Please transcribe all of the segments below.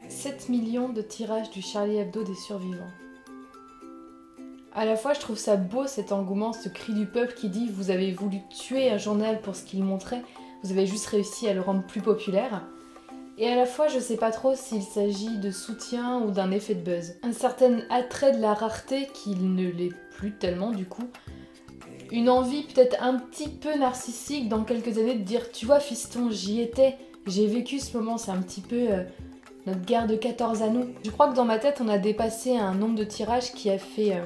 7 millions de tirages du Charlie Hebdo des survivants. À la fois, je trouve ça beau cet engouement, ce cri du peuple qui dit « Vous avez voulu tuer un journal pour ce qu'il montrait, vous avez juste réussi à le rendre plus populaire ». Et à la fois, je sais pas trop s'il s'agit de soutien ou d'un effet de buzz. Un certain attrait de la rareté qui ne l'est plus tellement du coup. Une envie peut-être un petit peu narcissique dans quelques années de dire « Tu vois fiston, j'y étais, j'ai vécu ce moment, c'est un petit peu notre guerre de 14 à nous ». Je crois que dans ma tête, on a dépassé un nombre de tirages qui a fait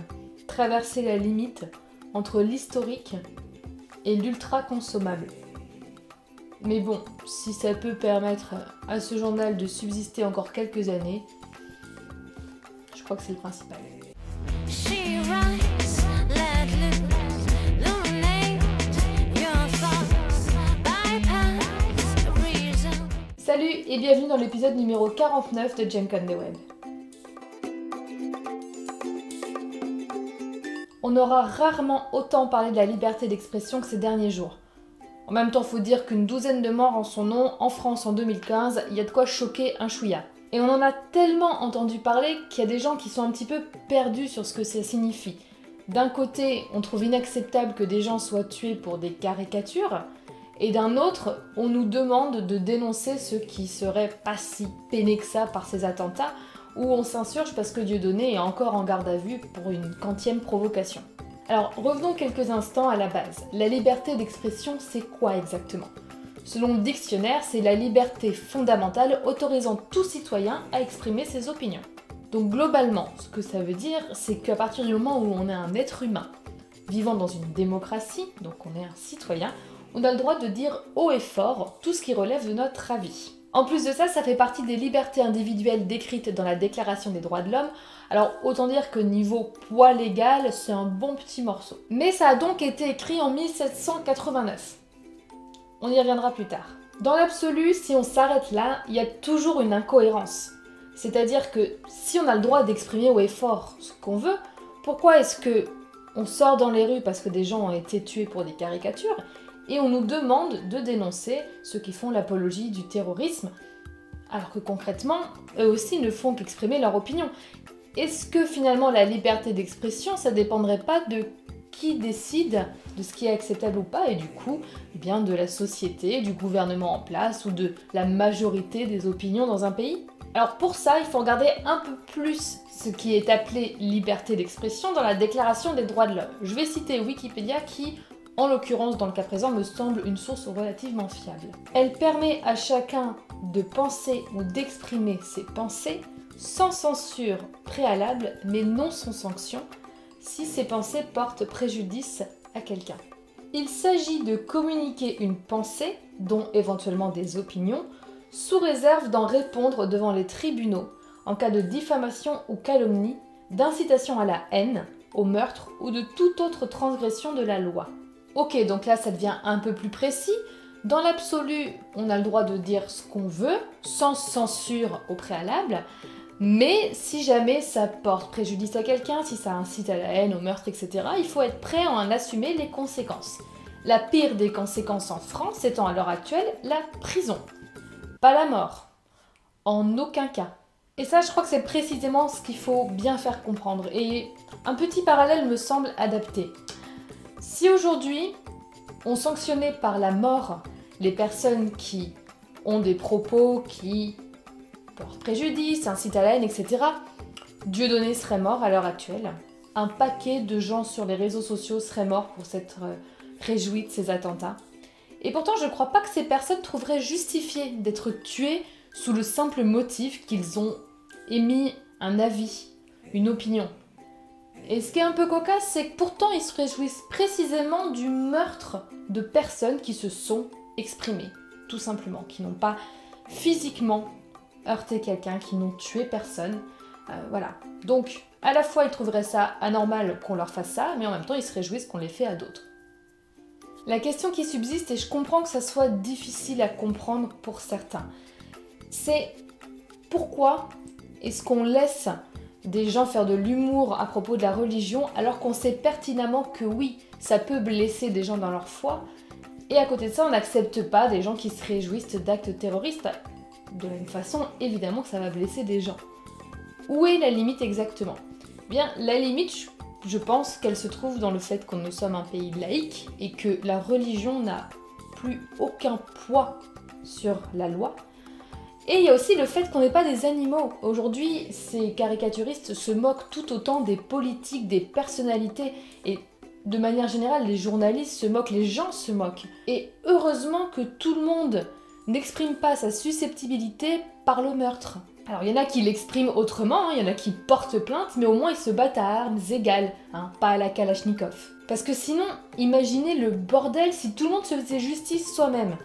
traverser la limite entre l'historique et l'ultra consommable. Mais bon, si ça peut permettre à ce journal de subsister encore quelques années, je crois que c'est le principal. Salut et bienvenue dans l'épisode numéro 49 de Junk on the Web. On aura rarement autant parlé de la liberté d'expression que ces derniers jours. En même temps, faut dire qu'une douzaine de morts en son nom en France en 2015, il y a de quoi choquer un chouïa. Et on en a tellement entendu parler qu'il y a des gens qui sont un petit peu perdus sur ce que ça signifie. D'un côté, on trouve inacceptable que des gens soient tués pour des caricatures, et d'un autre, on nous demande de dénoncer ceux qui seraient pas si peinés que ça par ces attentats, où on s'insurge parce que Dieudonné est encore en garde à vue pour une quantième provocation. Alors revenons quelques instants à la base. La liberté d'expression, c'est quoi exactement ? Selon le dictionnaire, c'est la liberté fondamentale autorisant tout citoyen à exprimer ses opinions. Donc globalement, ce que ça veut dire, c'est qu'à partir du moment où on est un être humain, vivant dans une démocratie, donc on est un citoyen, on a le droit de dire haut et fort tout ce qui relève de notre avis. En plus de ça, ça fait partie des libertés individuelles décrites dans la Déclaration des droits de l'homme, alors autant dire que niveau poids légal, c'est un bon petit morceau. Mais ça a donc été écrit en 1789. On y reviendra plus tard. Dans l'absolu, si on s'arrête là, il y a toujours une incohérence. C'est-à-dire que si on a le droit d'exprimer haut et fort ce qu'on veut, pourquoi est-ce que on sort dans les rues parce que des gens ont été tués pour des caricatures et on nous demande de dénoncer ceux qui font l'apologie du terrorisme, alors que concrètement, eux aussi ne font qu'exprimer leur opinion. Est-ce que finalement la liberté d'expression, ça dépendrait pas de qui décide de ce qui est acceptable ou pas, et du coup, eh bien de la société, du gouvernement en place, ou de la majorité des opinions dans un pays ? Alors pour ça, il faut regarder un peu plus ce qui est appelé liberté d'expression dans la Déclaration des droits de l'homme. Je vais citer Wikipédia qui, en l'occurrence, dans le cas présent, me semble une source relativement fiable. Elle permet à chacun de penser ou d'exprimer ses pensées sans censure préalable, mais non sans sanction, si ces pensées portent préjudice à quelqu'un. Il s'agit de communiquer une pensée, dont éventuellement des opinions, sous réserve d'en répondre devant les tribunaux en cas de diffamation ou calomnie, d'incitation à la haine, au meurtre ou de toute autre transgression de la loi. Ok, donc là ça devient un peu plus précis. Dans l'absolu, on a le droit de dire ce qu'on veut, sans censure au préalable, mais si jamais ça porte préjudice à quelqu'un, si ça incite à la haine, au meurtre, etc., il faut être prêt à en assumer les conséquences. La pire des conséquences en France étant à l'heure actuelle la prison. Pas la mort. En aucun cas. Et ça, je crois que c'est précisément ce qu'il faut bien faire comprendre. Et un petit parallèle me semble adapté. Si aujourd'hui, on sanctionnait par la mort les personnes qui ont des propos qui portent préjudice, incitent à la haine, etc., Dieudonné serait mort à l'heure actuelle. Un paquet de gens sur les réseaux sociaux seraient morts pour s'être réjouis de ces attentats. Et pourtant, je ne crois pas que ces personnes trouveraient justifié d'être tuées sous le simple motif qu'ils ont émis un avis, une opinion. Et ce qui est un peu cocasse, c'est que pourtant ils se réjouissent précisément du meurtre de personnes qui se sont exprimées, tout simplement, qui n'ont pas physiquement heurté quelqu'un, qui n'ont tué personne. Voilà. Donc, à la fois ils trouveraient ça anormal qu'on leur fasse ça, mais en même temps ils se réjouissent qu'on les fait à d'autres. La question qui subsiste, et je comprends que ça soit difficile à comprendre pour certains, c'est pourquoi est-ce qu'on laisse des gens faire de l'humour à propos de la religion alors qu'on sait pertinemment que oui, ça peut blesser des gens dans leur foi, et à côté de ça, on n'accepte pas des gens qui se réjouissent d'actes terroristes. de la même façon, évidemment que ça va blesser des gens. Où est la limite exactement ? Bien, la limite, je pense qu'elle se trouve dans le fait que nous sommes un pays laïque et que la religion n'a plus aucun poids sur la loi. Et il y a aussi le fait qu'on n'est pas des animaux. Aujourd'hui, ces caricaturistes se moquent tout autant des politiques, des personnalités, et de manière générale, les journalistes se moquent, les gens se moquent. Et heureusement que tout le monde n'exprime pas sa susceptibilité par le meurtre. Alors il y en a qui l'expriment autrement, il y en a qui portent plainte, mais au moins ils se battent à armes égales, pas à la Kalachnikov. Parce que sinon, imaginez le bordel si tout le monde se faisait justice soi-même.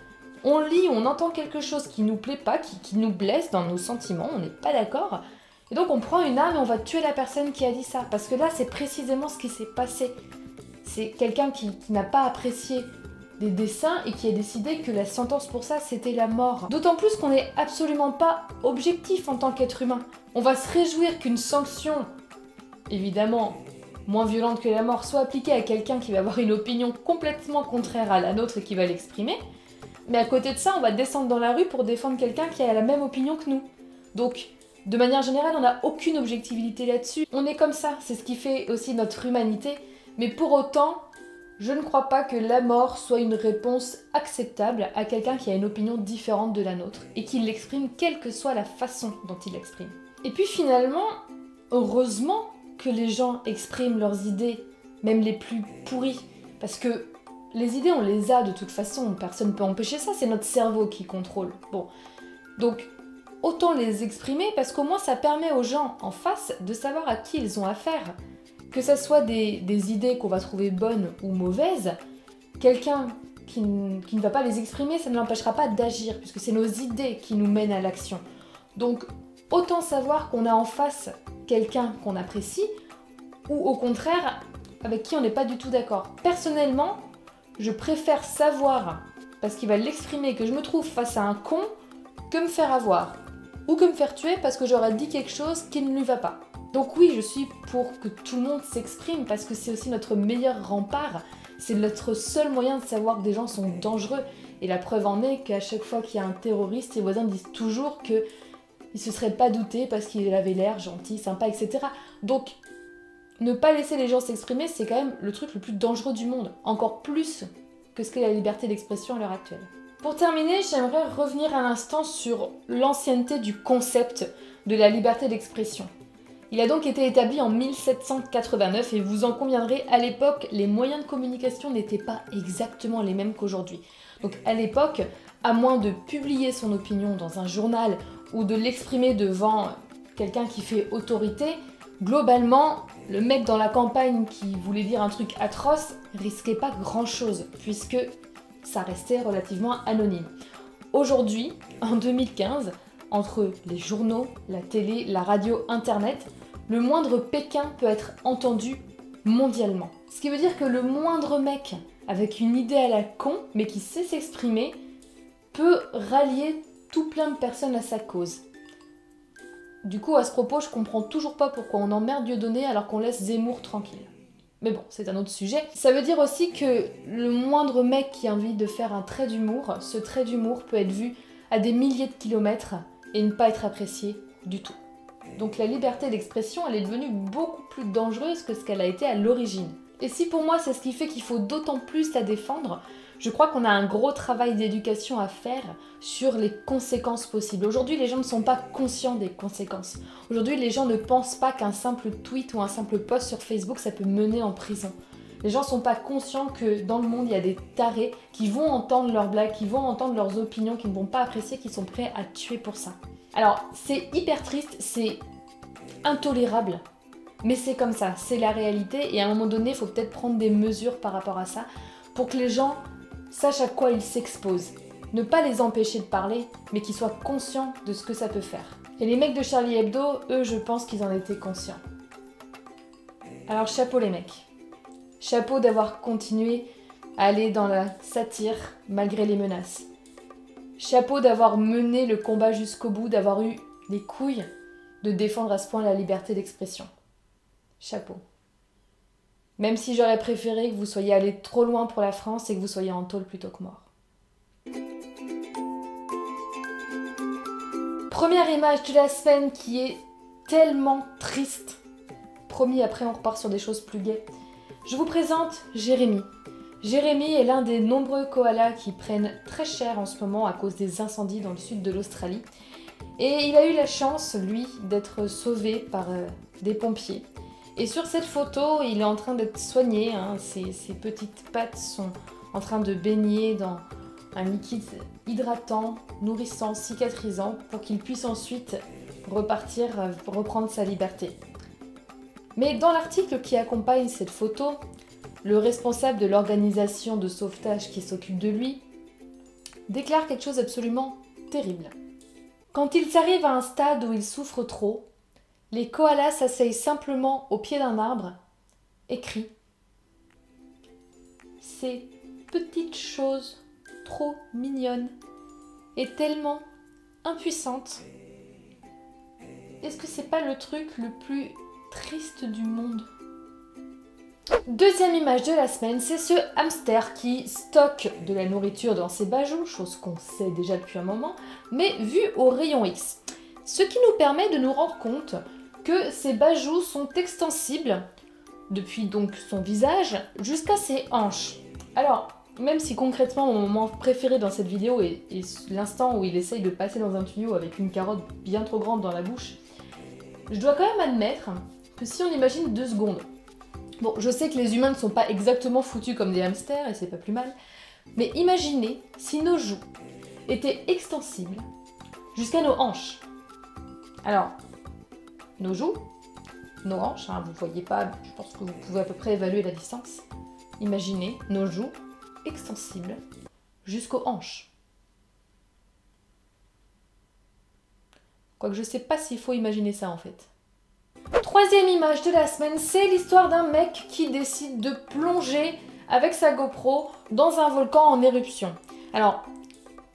On lit, on entend quelque chose qui nous plaît pas, qui nous blesse dans nos sentiments, on n'est pas d'accord, et donc on prend une arme et on va tuer la personne qui a dit ça, parce que là c'est précisément ce qui s'est passé. C'est quelqu'un qui n'a pas apprécié des dessins et qui a décidé que la sentence pour ça c'était la mort. D'autant plus qu'on n'est absolument pas objectif en tant qu'être humain. On va se réjouir qu'une sanction, évidemment moins violente que la mort, soit appliquée à quelqu'un qui va avoir une opinion complètement contraire à la nôtre et qui va l'exprimer. Mais à côté de ça, on va descendre dans la rue pour défendre quelqu'un qui a la même opinion que nous. Donc, de manière générale, on n'a aucune objectivité là-dessus. On est comme ça, c'est ce qui fait aussi notre humanité. Mais pour autant, je ne crois pas que la mort soit une réponse acceptable à quelqu'un qui a une opinion différente de la nôtre et qui l'exprime quelle que soit la façon dont il l'exprime. Et puis finalement, heureusement que les gens expriment leurs idées, même les plus pourries, parce que les idées on les a de toute façon, personne ne peut empêcher ça, c'est notre cerveau qui contrôle. Bon, donc autant les exprimer parce qu'au moins ça permet aux gens en face de savoir à qui ils ont affaire. Que ça soit des idées qu'on va trouver bonnes ou mauvaises, quelqu'un qui ne va pas les exprimer, ça ne l'empêchera pas d'agir, puisque c'est nos idées qui nous mènent à l'action. Donc, autant savoir qu'on a en face quelqu'un qu'on apprécie, ou au contraire, avec qui on n'est pas du tout d'accord. Personnellement, je préfère savoir, parce qu'il va l'exprimer, que je me trouve face à un con, que me faire avoir. Ou que me faire tuer parce que j'aurais dit quelque chose qui ne lui va pas. Donc oui, je suis pour que tout le monde s'exprime parce que c'est aussi notre meilleur rempart. C'est notre seul moyen de savoir que des gens sont dangereux. Et la preuve en est qu'à chaque fois qu'il y a un terroriste, les voisins disent toujours qu'il ne se serait pas douté parce qu'il avait l'air gentil, sympa, etc. Donc, ne pas laisser les gens s'exprimer, c'est quand même le truc le plus dangereux du monde. Encore plus que ce qu'est la liberté d'expression à l'heure actuelle. Pour terminer, j'aimerais revenir un instant sur l'ancienneté du concept de la liberté d'expression. Il a donc été établi en 1789 et vous en conviendrez, à l'époque, les moyens de communication n'étaient pas exactement les mêmes qu'aujourd'hui. Donc à l'époque, à moins de publier son opinion dans un journal ou de l'exprimer devant quelqu'un qui fait autorité, globalement, le mec dans la campagne qui voulait dire un truc atroce risquait pas grand-chose, puisque ça restait relativement anonyme. Aujourd'hui, en 2015, entre les journaux, la télé, la radio, internet, le moindre Pékin peut être entendu mondialement. Ce qui veut dire que le moindre mec avec une idée à la con, mais qui sait s'exprimer, peut rallier tout plein de personnes à sa cause. Du coup, à ce propos, je comprends toujours pas pourquoi on emmerde Dieudonné alors qu'on laisse Zemmour tranquille. Mais bon, c'est un autre sujet. Ça veut dire aussi que le moindre mec qui a envie de faire un trait d'humour, ce trait d'humour peut être vu à des milliers de kilomètres et ne pas être apprécié du tout. Donc la liberté d'expression, elle est devenue beaucoup plus dangereuse que ce qu'elle a été à l'origine. Et si pour moi c'est ce qui fait qu'il faut d'autant plus la défendre, je crois qu'on a un gros travail d'éducation à faire sur les conséquences possibles. Aujourd'hui, les gens ne sont pas conscients des conséquences. Aujourd'hui, les gens ne pensent pas qu'un simple tweet ou un simple post sur Facebook, ça peut mener en prison. Les gens ne sont pas conscients que dans le monde, il y a des tarés qui vont entendre leurs blagues, qui vont entendre leurs opinions, qui ne vont pas apprécier, qui sont prêts à tuer pour ça. Alors, c'est hyper triste, c'est intolérable, mais c'est comme ça, c'est la réalité, et à un moment donné, il faut peut-être prendre des mesures par rapport à ça, pour que les gens sachent à quoi ils s'exposent. Ne pas les empêcher de parler, mais qu'ils soient conscients de ce que ça peut faire. Et les mecs de Charlie Hebdo, eux, je pense qu'ils en étaient conscients. Alors chapeau les mecs. Chapeau d'avoir continué à aller dans la satire malgré les menaces. Chapeau d'avoir mené le combat jusqu'au bout, d'avoir eu les couilles de défendre à ce point la liberté d'expression. Chapeau. Même si j'aurais préféré que vous soyez allés trop loin pour la France et que vous soyez en tôle plutôt que mort. Première image de la semaine qui est tellement triste. Promis, après on repart sur des choses plus gaies. Je vous présente Jérémy. Jérémy est l'un des nombreux koalas qui prennent très cher en ce moment à cause des incendies dans le sud de l'Australie. Et il a eu la chance, lui, d'être sauvé par des pompiers. Et sur cette photo, il est en train d'être soigné. Ses petites pattes sont en train de baigner dans un liquide hydratant, nourrissant, cicatrisant, pour qu'il puisse ensuite repartir, reprendre sa liberté. Mais dans l'article qui accompagne cette photo, le responsable de l'organisation de sauvetage qui s'occupe de lui déclare quelque chose d'absolument terrible. Quand ils arrivent à un stade où ils souffrent trop, les koalas s'asseyent simplement au pied d'un arbre et crient. Ces petites choses trop mignonnes et tellement impuissantes. Est-ce que c'est pas le truc le plus triste du monde? Deuxième image de la semaine, c'est ce hamster qui stocke de la nourriture dans ses bajoux, chose qu'on sait déjà depuis un moment, mais vu au rayon X. Ce qui nous permet de nous rendre compte que ces bajoux sont extensibles, depuis donc son visage, jusqu'à ses hanches. Alors, même si concrètement mon moment préféré dans cette vidéo est l'instant où il essaye de passer dans un tuyau avec une carotte bien trop grande dans la bouche, je dois quand même admettre que si on imagine 2 secondes, bon, je sais que les humains ne sont pas exactement foutus comme des hamsters et c'est pas plus mal, mais imaginez si nos joues étaient extensibles jusqu'à nos hanches. Alors, nos joues, nos hanches, vous voyez pas, je pense que vous pouvez à peu près évaluer la distance. Imaginez nos joues extensibles jusqu'aux hanches. Quoique je sais pas s'il faut imaginer ça en fait. Troisième image de la semaine, c'est l'histoire d'un mec qui décide de plonger avec sa GoPro dans un volcan en éruption. Alors,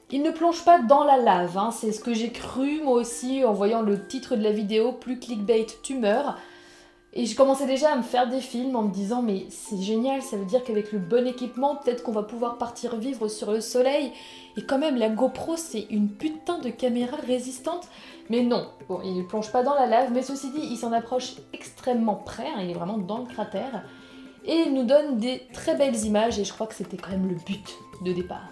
il ne plonge pas dans la lave, c'est ce que j'ai cru moi aussi en voyant le titre de la vidéo, plus clickbait, tu meurs. Et je commençais déjà à me faire des films en me disant mais c'est génial, ça veut dire qu'avec le bon équipement, peut-être qu'on va pouvoir partir vivre sur le soleil. Et quand même, la GoPro, c'est une putain de caméra résistante. Mais non, bon, il ne plonge pas dans la lave, mais ceci dit, il s'en approche extrêmement près, il est vraiment dans le cratère. Et il nous donne des très belles images et je crois que c'était quand même le but de départ.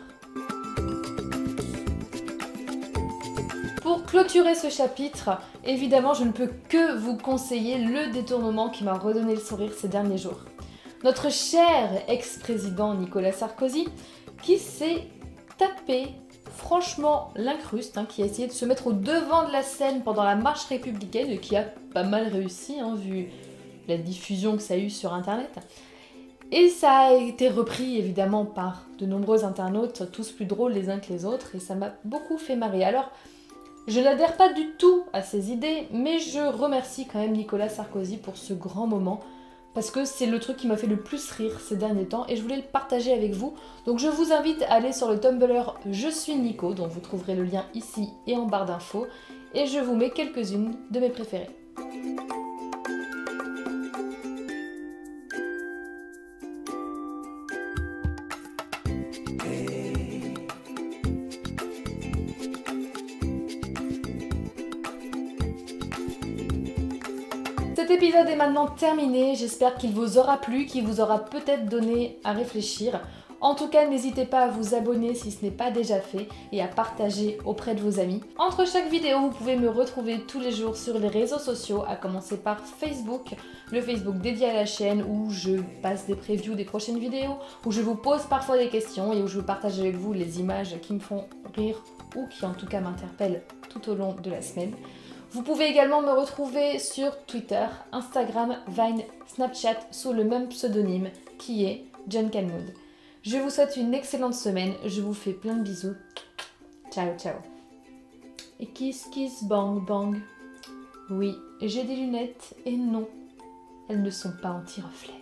Pour clôturer ce chapitre, évidemment, je ne peux que vous conseiller le détournement qui m'a redonné le sourire ces derniers jours. Notre cher ex-président Nicolas Sarkozy, qui s'est tapé franchement l'incruste, qui a essayé de se mettre au devant de la scène pendant la marche républicaine et qui a pas mal réussi, vu la diffusion que ça a eu sur internet. Et ça a été repris évidemment par de nombreux internautes, tous plus drôles les uns que les autres, et ça m'a beaucoup fait marrer. Alors, je n'adhère pas du tout à ces idées, mais je remercie quand même Nicolas Sarkozy pour ce grand moment, parce que c'est le truc qui m'a fait le plus rire ces derniers temps, et je voulais le partager avec vous. Donc je vous invite à aller sur le Tumblr Je suis Nico, dont vous trouverez le lien ici et en barre d'infos, et je vous mets quelques-unes de mes préférées. Cet épisode est maintenant terminé, j'espère qu'il vous aura plu, qu'il vous aura peut-être donné à réfléchir. En tout cas, n'hésitez pas à vous abonner si ce n'est pas déjà fait et à partager auprès de vos amis. Entre chaque vidéo, vous pouvez me retrouver tous les jours sur les réseaux sociaux, à commencer par Facebook, le Facebook dédié à la chaîne où je passe des previews des prochaines vidéos, où je vous pose parfois des questions et où je partage avec vous les images qui me font rire ou qui en tout cas m'interpellent tout au long de la semaine. Vous pouvez également me retrouver sur Twitter, Instagram, Vine, Snapchat sous le même pseudonyme qui est John Calmood. Je vous souhaite une excellente semaine, je vous fais plein de bisous. Ciao ciao. Et kiss kiss bang bang. Oui, j'ai des lunettes et non, elles ne sont pas anti-reflets.